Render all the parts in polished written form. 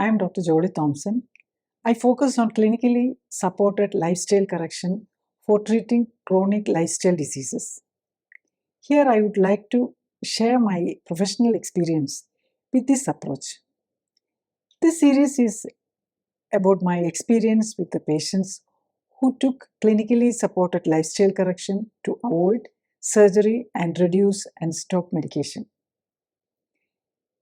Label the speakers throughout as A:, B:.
A: I am Dr. Jolly Thomson. I focus on clinically supported lifestyle correction for treating chronic lifestyle diseases. Here I would like to share my professional experience with this approach. This series is about my experience with the patients who took clinically supported lifestyle correction to avoid surgery and reduce and stop medication.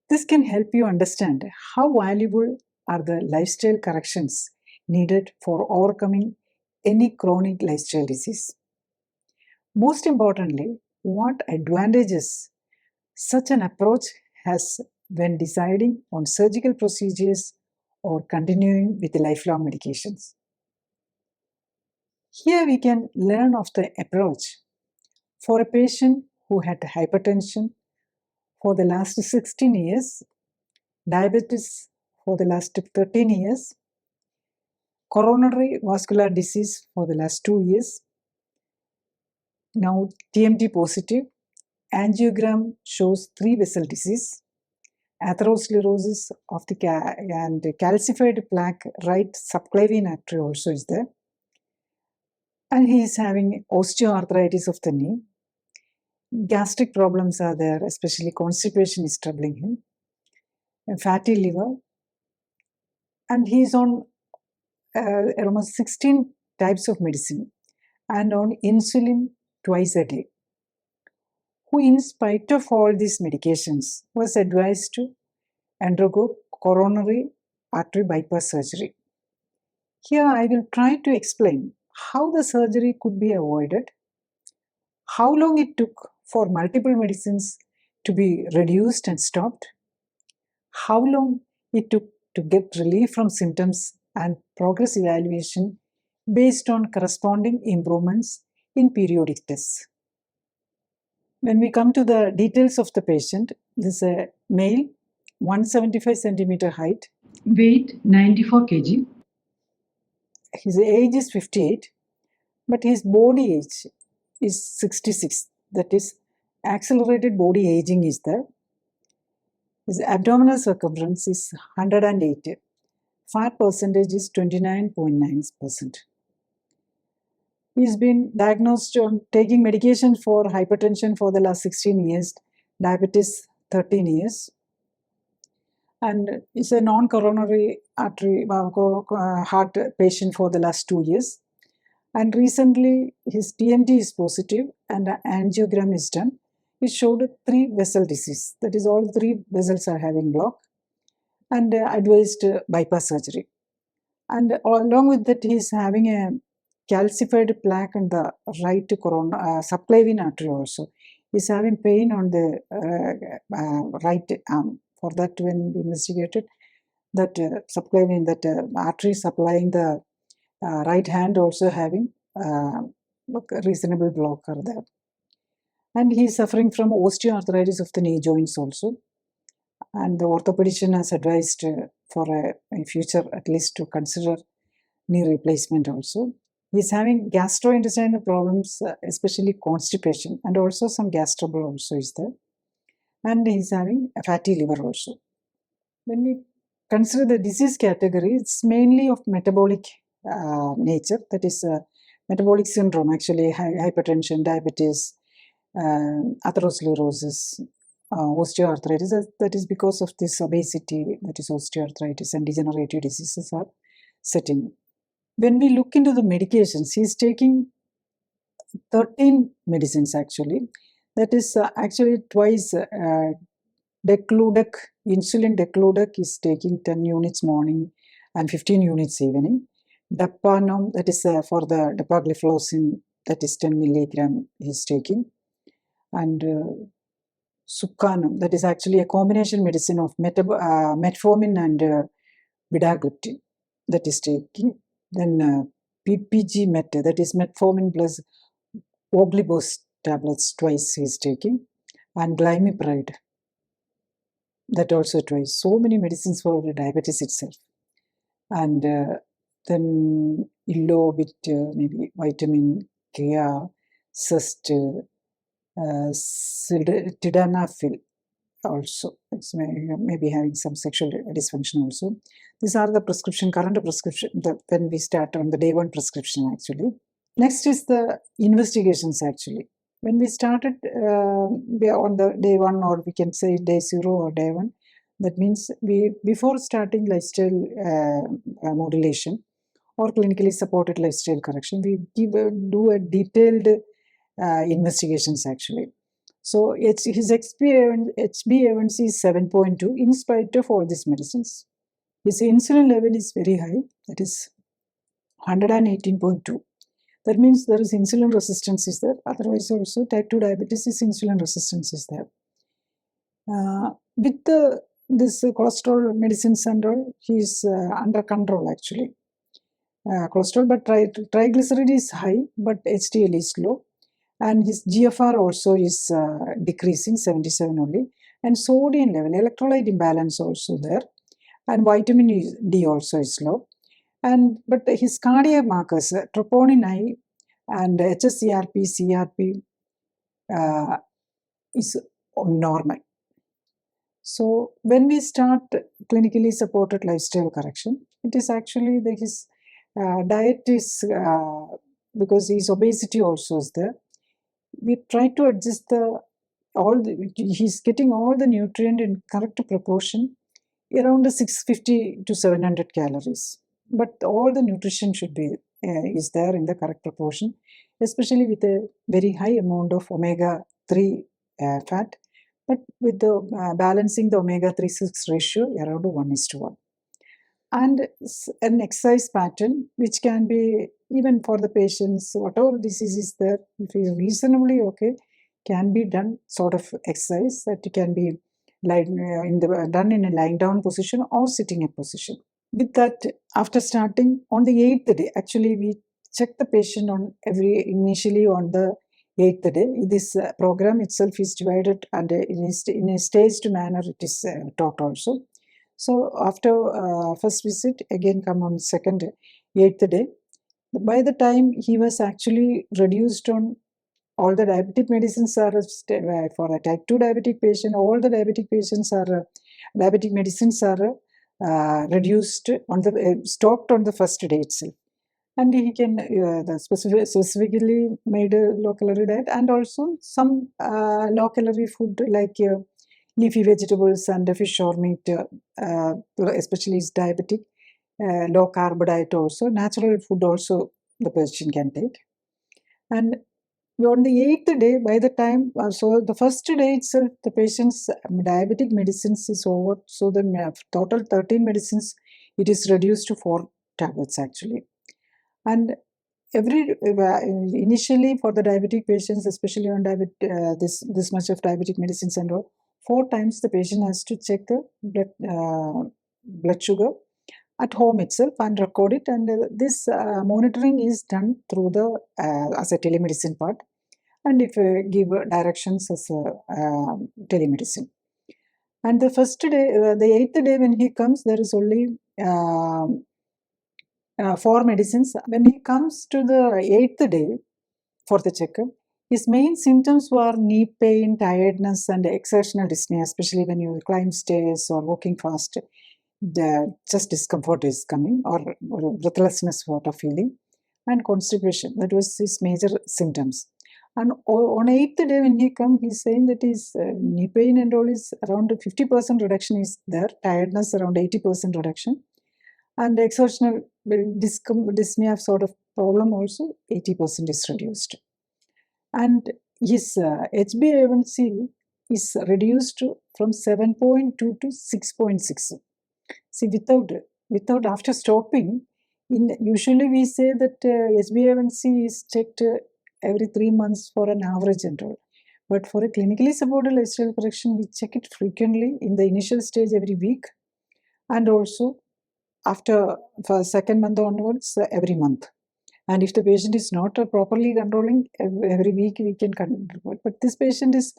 A: This can help you understand how valuable are the lifestyle corrections needed for overcoming any chronic lifestyle disease. Most importantly, what advantages such an approach has when deciding on surgical procedures or continuing with lifelong medications. Here we can learn of the approach for a patient who had hypertension for the last 16 years, diabetes for the last 13 years, coronary vascular disease for the last 2 years, now TMT positive, angiogram shows 3 vessel disease, atherosclerosis of the and calcified plaque right subclavian artery also is there, and he is having osteoarthritis of the knee. Gastric problems are there, especially constipation is troubling him, a fatty liver, and he is on almost 16 types of medicine and on insulin twice a day, who in spite of all these medications was advised to undergo coronary artery bypass surgery. Here I will try to explain how the surgery could be avoided, how long it took for multiple medicines to be reduced and stopped, how long it took to get relief from symptoms and progress evaluation based on corresponding improvements in periodic tests. When we come to the details of the patient, this is a male, 175 centimeter height, weight 94 kg. His age is 58, but his body age is 66. That is, accelerated body aging is there. His abdominal circumference is 108. Fat percentage is 29.9%. He's been diagnosed on taking medication for hypertension for the last 16 years, diabetes 13 years, and is a non-coronary artery heart patient for the last 2 years. And recently his TMT is positive and an angiogram is done. It showed 3 vessel disease, that is all 3 vessels are having block, and advised bypass surgery. And along with that, he is having a calcified plaque in the right subclavian artery also. He is having pain on the right arm. For that, when we investigated that subclavian, that artery supplying the right hand also having reasonable blocker there. And he is suffering from osteoarthritis of the knee joints also. And the orthopedician has advised for a future at least to consider knee replacement also. He is having gastrointestinal problems, especially constipation, and also some gas trouble also is there. And he is having a fatty liver also. When we consider the disease category, it's mainly of metabolic nature, that is metabolic syndrome, actually hypertension, diabetes, atherosclerosis, osteoarthritis. That is because of this obesity, that is osteoarthritis, and degenerative diseases are setting. When we look into the medications, he is taking 13 medicines actually. That is actually twice Degludec, insulin Degludec is taking 10 units morning and 15 units evening. Dapanom, that is for the dapagliflozin, that is 10 milligram he is taking. And Sucanum, that is actually a combination medicine of metformin and vidagliptin, that is taking. Then PPG met, that is metformin plus oglibos tablets twice he is taking, and glimepiride, that also twice. So many medicines for the diabetes itself. And then yellow with maybe vitamin K, cyst, sildenafil, also. It's maybe having some sexual dysfunction also. These are the current prescription, when we start on the day 1 prescription actually. Next is the investigations actually. When we started we are on the day 1, or we can say day 0 or day 1, that means before starting lifestyle modulation or clinically supported lifestyle correction, we do a detailed investigations actually. So his HbA1c is 7.2 in spite of all these medicines. His insulin level is very high, that is 118.2. That means there is insulin resistance is there. Otherwise also type 2 diabetes is insulin resistance is there. With this cholesterol medicines and all, he is under control actually. Cholesterol, but triglyceride is high, but HDL is low. And his GFR also is decreasing, 77 only. And sodium level, electrolyte imbalance also there. And vitamin D also is low. But his cardiac markers, troponin I and hsCRP, CRP is normal. So when we start clinically supported lifestyle correction, it is actually his diet is, because his obesity also is there, we try to adjust he's getting all the nutrient in correct proportion, around 650 to 700 calories. But all the nutrition should be is there in the correct proportion, especially with a very high amount of omega-3 fat, but with the balancing the omega-3-6 ratio around 1:1. And an exercise pattern, which can be even for the patients, whatever disease is there, if it is reasonably okay, can be done sort of exercise that can be done in a lying down position or sitting in position. With that, after starting on the 8th day, actually we check the patient on initially on the 8th day. This program itself is divided and in a staged manner it is taught also. So after first visit, again come on 2nd, 8th day. By the time he was actually reduced on all the diabetic medicines are for a type 2 diabetic patient, all the diabetic patients are diabetic medicines are reduced on the stopped on the first day itself. And he can specifically made a low calorie diet, and also some low calorie food like leafy vegetables and fish or meat, especially is diabetic, low carb diet also, natural food also the patient can take. And on the 8th day, by the time, so the first day itself, the patient's diabetic medicines is over. So the total 13 medicines, it is reduced to 4 tablets actually. And initially for the diabetic patients, especially on this much of diabetic medicines and all, 4 times the patient has to check the blood sugar at home itself and record it, and this monitoring is done through the as a telemedicine part, and if give directions as telemedicine. And the first day, the 8th day when he comes, there is only 4 medicines. When he comes to the 8th day for the checkup, his main symptoms were knee pain, tiredness, and exertional dyspnea, especially when you climb stairs or walking fast. The chest discomfort is coming, or breathlessness sort of feeling, and constipation. That was his major symptoms. And on 8th day when he come, he's saying that his knee pain and all is around 50% reduction is there, tiredness around 80% reduction, and exertional dyspnea sort of problem also 80% is reduced. And his HbA1c is reduced from 7.2 to 6.6. See, without after stopping, usually we say that HbA1c is checked every 3 months for an average and all. But for a clinically supported lifestyle correction, we check it frequently in the initial stage every week, and also after for 2nd month onwards every month. And if the patient is not properly controlling, every week we can control. But this patient is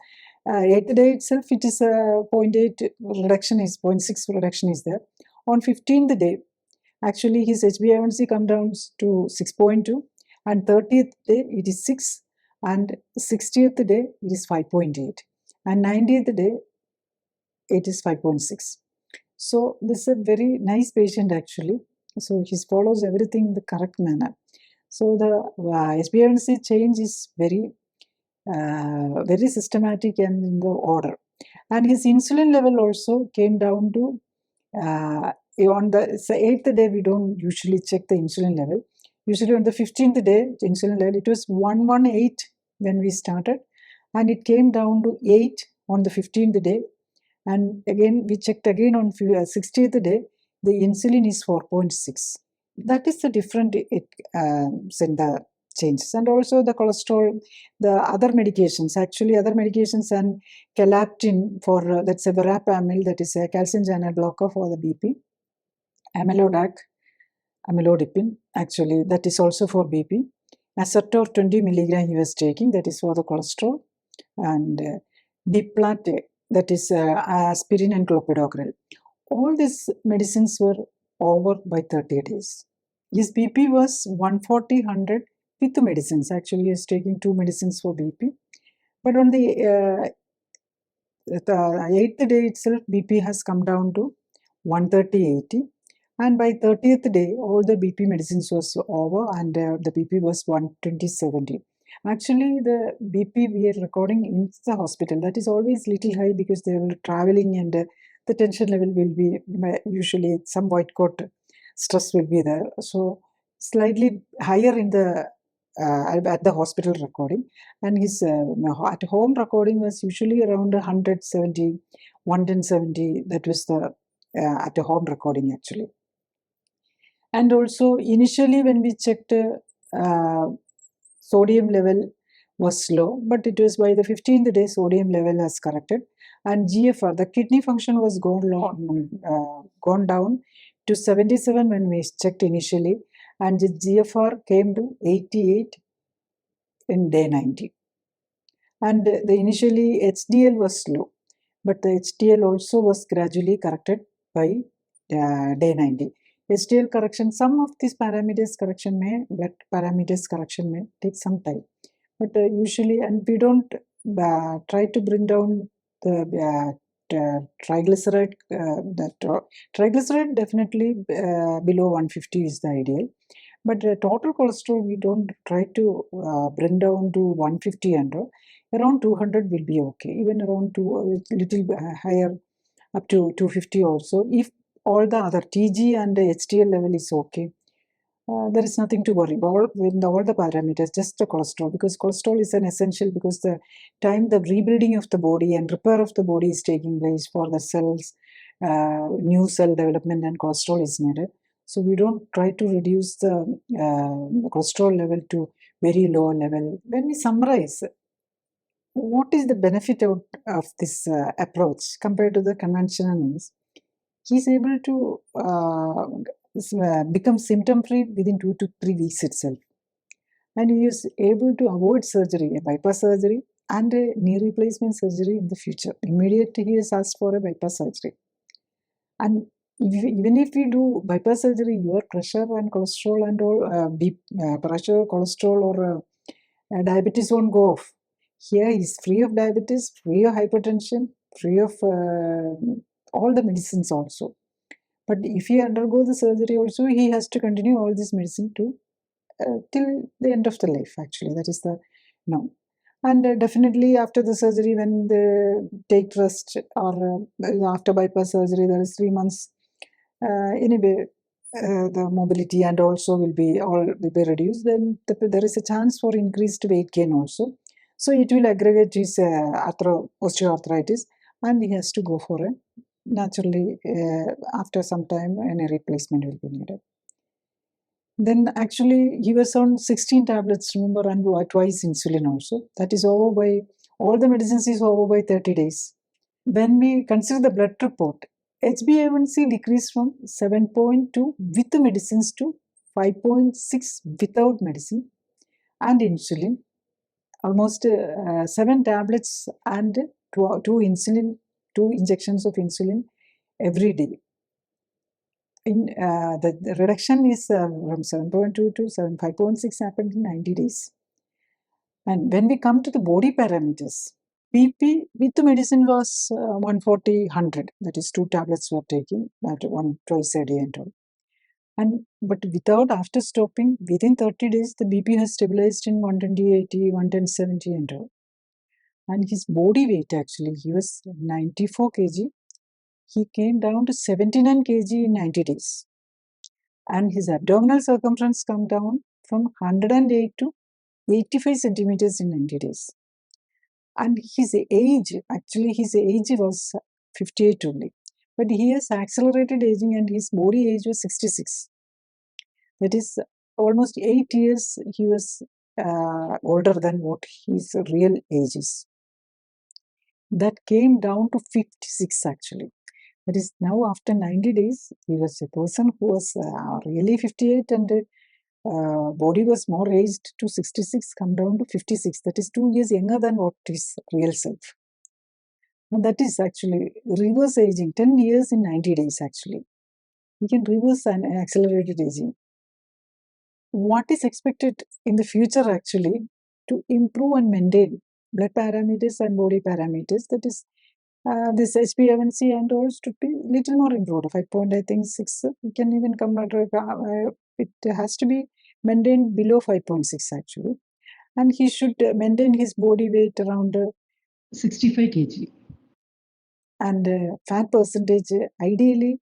A: 8th day itself, it is 0.8 reduction is 0.6 reduction is there. On 15th day, actually his HbA1c comes down to 6.2, and 30th day it is 6, and 60th day it is 5.8, and 90th day it is 5.6. So this is a very nice patient actually. So he follows everything in the correct manner. So the HbA1c change is very systematic and in the order. And his insulin level also came down to, on the 8th day, we don't usually check the insulin level. Usually on the 15th day, the insulin level, it was 118 when we started, and it came down to 8 on the 15th day. And again, we checked again on 60th day, the insulin is 4.6. That is the different in the changes. And also the cholesterol, the other medications, and calaptin for, that's a verapamil, that is a calcium channel blocker for the BP, amylodac, amlodipine, actually, that is also for BP. Acertor 20 milligram he was taking, that is for the cholesterol, and Diplate, that is aspirin and clopidogrel. All these medicines were over by 30 days. His BP was 140/100 with the medicines. Actually, he is taking 2 medicines for BP. But on the 8th day itself, BP has come down to 130/80. And by 30th day, all the BP medicines was over, and the BP was 120/70. Actually, the BP we are recording in the hospital, that is always little high because they were traveling, and the tension level will be usually some white coat stress will be there. So slightly higher in the at the hospital recording, and his at home recording was usually around 170, 170. That was the at the home recording actually. And also initially when we checked sodium level was low, but it was by the 15th day sodium level has corrected, and GFR, the kidney function, was gone down to 77 when we checked initially, and the GFR came to 88 in day 90. And the initially HDL was low, but the HDL also was gradually corrected by day 90. HDL correction, some of these parameters correction blood parameters correction may take some time, but usually, and we don't try to bring down the triglyceride. Triglyceride definitely below 150 is the ideal, but total cholesterol we don't try to bring down to 150 and around 200 will be okay. Even around little higher, up to 250 also. If all the other TG and HDL level is okay, there is nothing to worry about with all the parameters, just the cholesterol, because cholesterol is an essential, because the time the rebuilding of the body and repair of the body is taking place for the cells, new cell development, and cholesterol is needed. So we don't try to reduce the cholesterol level to very low level. When we summarize, what is the benefit of this approach compared to the conventional means? He's able to become symptom-free within 2 to 3 weeks itself. And he is able to avoid surgery, a bypass surgery and a knee replacement surgery in the future. Immediately he has asked for a bypass surgery. And even if we do bypass surgery, your pressure and cholesterol and all, pressure, cholesterol or diabetes won't go off. Here he's free of diabetes, free of hypertension, free of all the medicines also. But if he undergoes the surgery also, he has to continue all this medicine to till the end of the life, actually. That is the no. And definitely after the surgery, when they take rest, or after bypass surgery, there is 3 months. Anyway, the mobility and also will be reduced. Then there is a chance for increased weight gain also. So it will aggravate his osteoarthritis, and he has to go for a naturally after some time, and a replacement will be needed. Then actually he was on 16 tablets, remember, and twice insulin also. That is over by, all the medicines is over by 30 days. When we consider the blood report, HbA1c decreased from 7.2 with the medicines to 5.6 without medicine and insulin. Almost 7 tablets and 2 injections of insulin every day. The reduction is from 7.2 to 5.6 happened in 90 days. And when we come to the body parameters, BP with the medicine was 140, 100. That is 2 tablets were taking, that one twice a day and all. But without, after stopping, within 30 days, the BP has stabilized in 120, 80, 110, 70 and all. And his body weight actually, he was 94 kg. He came down to 79 kg in 90 days. And his abdominal circumference come down from 108 to 85 centimeters in 90 days. And his age was 58 only. But he has accelerated aging and his body age was 66. That is almost 8 years he was older than what his real age is. That came down to 56 actually. That is now after 90 days, he was a person who was really 58 and body was more aged to 66, come down to 56. That is 2 years younger than what his real self. And that is actually reverse aging, 10 years in 90 days actually. We can reverse an accelerated aging. What is expected in the future actually to improve and maintain blood parameters and body parameters, that is this HbA1c and all should be little more improved. 5 point, I think 6, we can even come at it has to be maintained below 5.6 actually. And he should maintain his body weight around 65 kg. And fat percentage, ideally,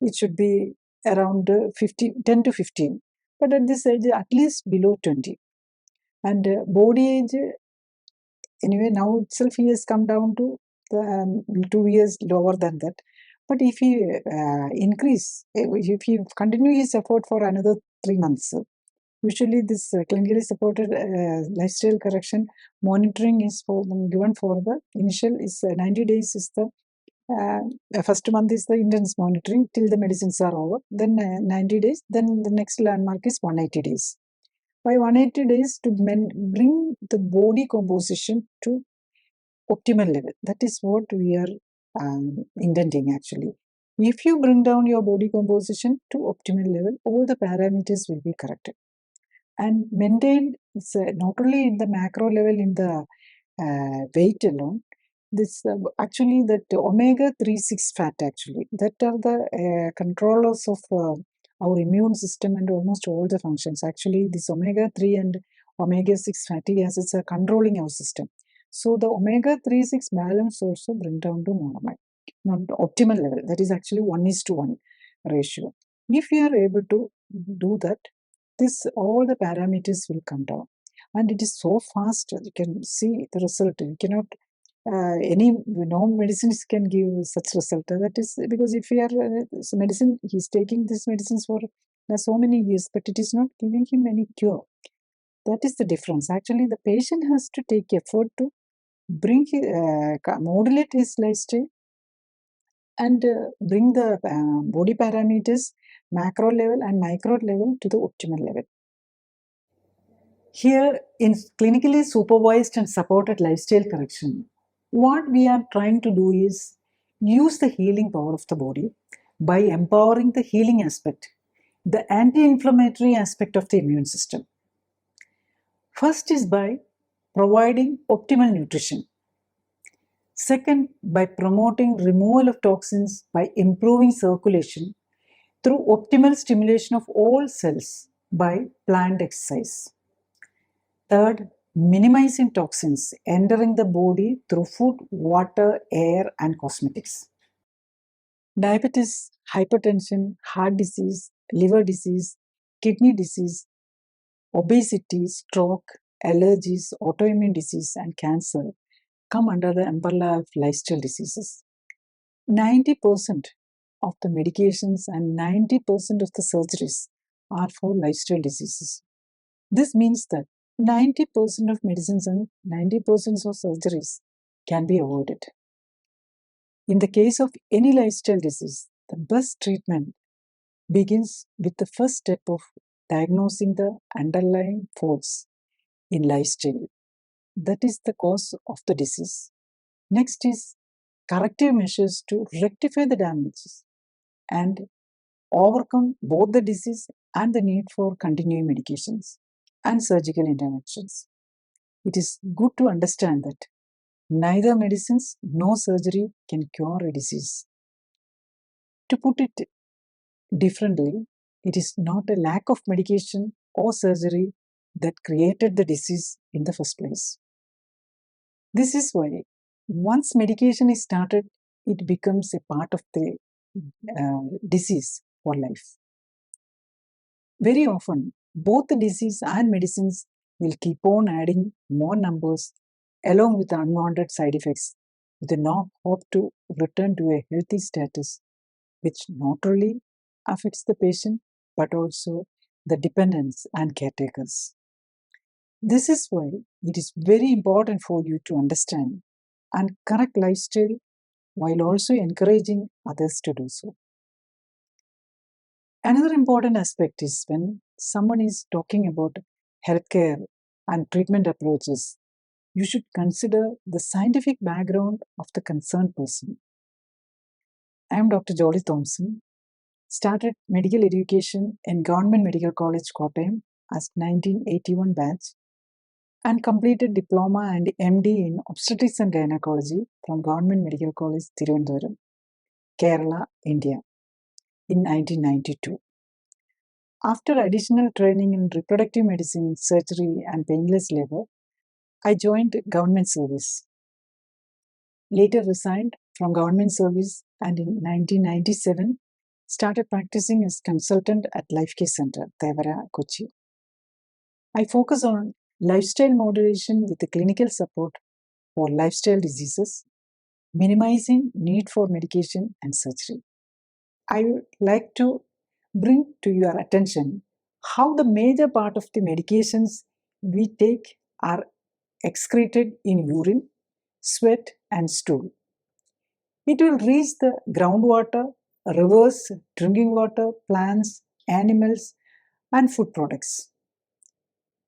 A: it should be around 10 to 15. But at this age, at least below 20. And body age, anyway, now itself he has come down to 2 years lower than that. But if he if he continue his effort for another 3 months, usually this clinically supported lifestyle correction monitoring is given for the initial is 90 days is the first month is the intense monitoring till the medicines are over, then 90 days, then the next landmark is 180 days. By 180 days to bring the body composition to optimal level. That is what we are intending actually. If you bring down your body composition to optimal level, all the parameters will be corrected. And maintained not only in the macro level in the weight alone, this actually that omega-3,6 fat actually, that are the controllers of our immune system and almost all the functions. Actually, this omega-3 and omega-6 fatty acids are controlling our system. So the omega-3,6 balance also bring down to normal, not optimal level. That is actually 1:1 ratio. If you are able to do that, all the parameters will come down. And it is so fast, you can see the result. You cannot, medicines can give such result. That is because if you are medicine, he's taking these medicines for so many years, but it is not giving him any cure. That is the difference. Actually, the patient has to take effort to bring modulate his lifestyle and bring the body parameters, macro level and micro level to the optimal level. Here, in clinically supervised and supported lifestyle correction, what we are trying to do is use the healing power of the body by empowering the healing aspect, the anti-inflammatory aspect of the immune system. First is by providing optimal nutrition. Second, by promoting removal of toxins by improving circulation through optimal stimulation of all cells by planned exercise. Third, minimizing toxins entering the body through food, water, air, and cosmetics. Diabetes, hypertension, heart disease, liver disease, kidney disease, obesity, stroke, allergies, autoimmune disease, and cancer come under the umbrella of lifestyle diseases. 90% of the medications and 90% of the surgeries are for lifestyle diseases. This means that 90% of medicines and 90% of surgeries can be avoided. In the case of any lifestyle disease, the best treatment begins with the first step of diagnosing the underlying faults in lifestyle. That is the cause of the disease. Next is corrective measures to rectify the damages and overcome both the disease and the need for continuing medications and surgical interventions. It is good to understand that Neither medicines nor surgery can cure a disease. To put it differently, it is not a lack of medication or surgery that created the disease in the first place. This is why once medication is started, it becomes a part of the disease for life. Very often, both the disease and medicines will keep on adding more numbers along with unwanted side effects with no hope to return to a healthy status, which not only affects the patient but also the dependents and caretakers. This is why it is very important for you to understand and correct lifestyle while also encouraging others to do so. Another important aspect is when someone is talking about healthcare and treatment approaches, you should consider the scientific background of the concerned person. I am Dr. Jolly Thomson, started medical education in Government Medical College, Kochi as 1981 batch and completed diploma and MD in obstetrics and gynecology from Government Medical College, Tirunelveli, Kerala, India in 1992. After additional training in reproductive medicine, surgery, and painless labor, I joined government service. Later resigned from government service and in 1997 started practicing as consultant at Lifecare Center, Tevara, Kochi. I focus on lifestyle moderation with the clinical support for lifestyle diseases, minimizing need for medication and surgery. I would like to bring to your attention how the major part of the medications we take are excreted in urine, sweat, and stool. It will reach the groundwater, rivers, drinking water, plants, animals, and food products.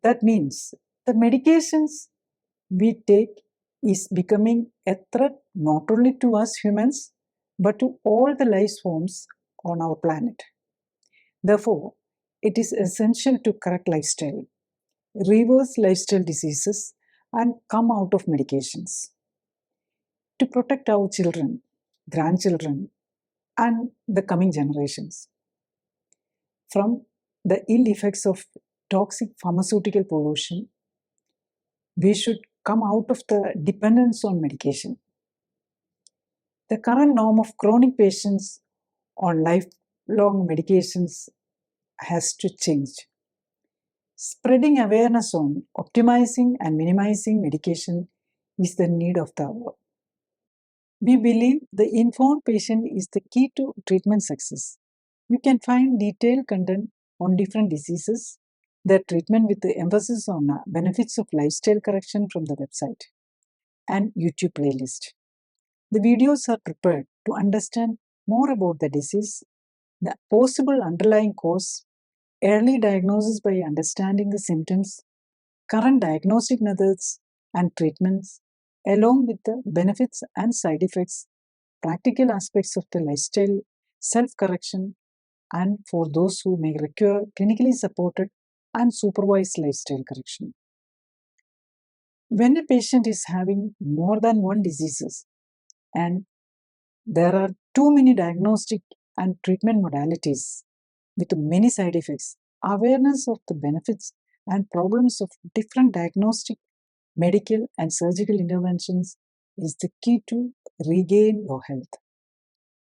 A: That means the medications we take is becoming a threat not only to us humans but to all the life forms on our planet. Therefore, it is essential to correct lifestyle, reverse lifestyle diseases, and come out of medications to protect our children, grandchildren, and the coming generations from the ill effects of toxic pharmaceutical pollution. We should come out of the dependence on medication. The current norm of chronic patients on lifelong medications has to change. Spreading awareness on optimizing and minimizing medication is the need of the hour. We believe the informed patient is the key to treatment success. You can find detailed content on different diseases, their treatment with the emphasis on benefits of lifestyle correction from the website and YouTube playlist. The videos are prepared to understand more about the disease, the possible underlying cause, early diagnosis by understanding the symptoms, current diagnostic methods and treatments, along with the benefits and side effects, practical aspects of the lifestyle, self-correction, and for those who may require clinically supported and supervised lifestyle correction. When a patient is having more than one diseases and there are too many diagnostic and treatment modalities with many side effects, awareness of the benefits and problems of different diagnostic, medical, and surgical interventions is the key to regain your health.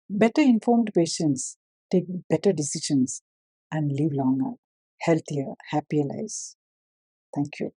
A: Better informed patients take better decisions and live longer, healthier, happier lives. Thank you.